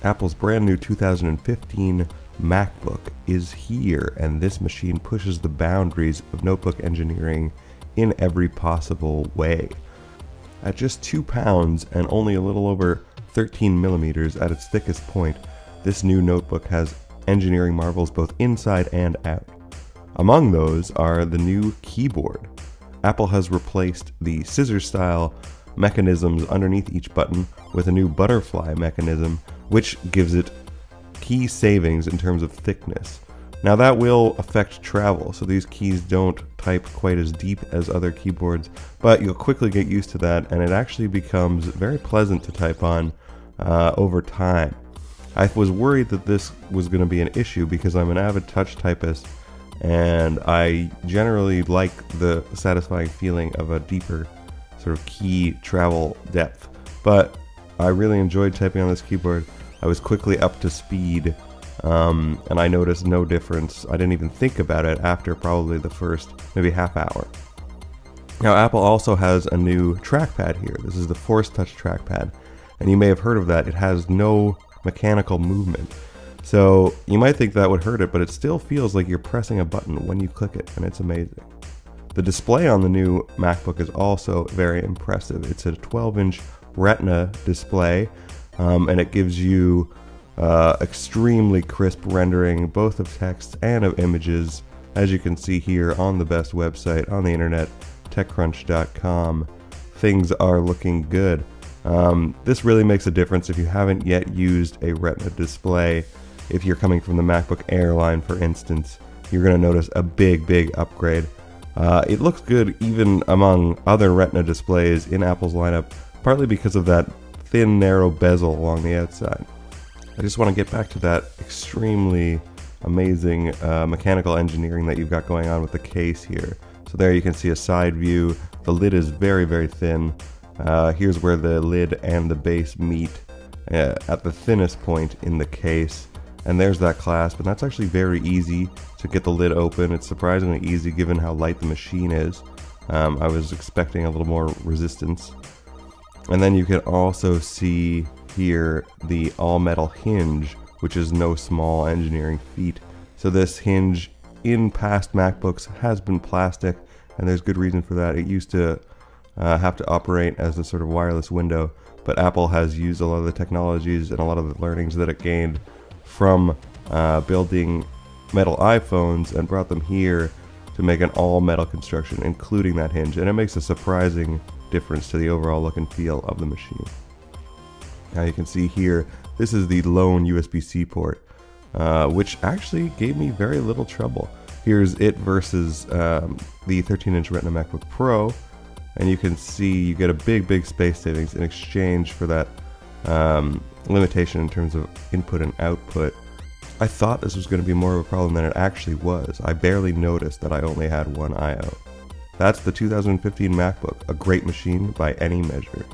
Apple's brand new 2015 MacBook is here, and this machine pushes the boundaries of notebook engineering in every possible way. At just 2 pounds and only a little over 13 millimeters at its thickest point, this new notebook has engineering marvels both inside and out. Among those are the new keyboard. Apple has replaced the scissor-style mechanisms underneath each button with a new butterfly mechanism, which gives it key savings in terms of thickness. Now that will affect travel, so these keys don't type quite as deep as other keyboards, but you'll quickly get used to that, and it actually becomes very pleasant to type on over time. I was worried that this was going to be an issue because I'm an avid touch typist, and I generally like the satisfying feeling of a deeper sort of key travel depth. But I really enjoyed typing on this keyboard. I was quickly up to speed, and I noticed no difference. I didn't even think about it after probably the first maybe half hour. Now Apple also has a new trackpad here. This is the Force Touch trackpad, and you may have heard of that. It has no mechanical movement. So you might think that would hurt it, but it still feels like you're pressing a button when you click it, and it's amazing. The display on the new MacBook is also very impressive. It's a 12-inch Retina display, and it gives you extremely crisp rendering both of text and of images, as you can see here on the best website on the internet, TechCrunch.com. Things are looking good. This really makes a difference if you haven't yet used a Retina display. If you're coming from the MacBook Air line, for instance, you're going to notice a big upgrade. It looks good even among other Retina displays in Apple's lineup, partly because of that thin, narrow bezel along the outside. I just want to get back to that extremely amazing mechanical engineering that you've got going on with the case here. So there you can see a side view. The lid is very thin. Here's where the lid and the base meet at the thinnest point in the case. And there's that clasp, and that's actually very easy to get the lid open. It's surprisingly easy given how light the machine is. I was expecting a little more resistance. And then you can also see here the all-metal hinge, which is no small engineering feat. So this hinge in past MacBooks has been plastic, and there's good reason for that. It used to have to operate as a sort of wireless window, but Apple has used a lot of the technologies and a lot of the learnings that it gained from building metal iPhones and brought them here to make an all-metal construction, including that hinge, and it makes a surprising difference to the overall look and feel of the machine. Now you can see here, this is the lone USB-C port, which actually gave me very little trouble. Here's it versus the 13-inch Retina MacBook Pro, and you can see you get a big space savings in exchange for that limitation in terms of input and output. I thought this was going to be more of a problem than it actually was. I barely noticed that I only had one I/O. That's the 2015 MacBook, a great machine by any measure.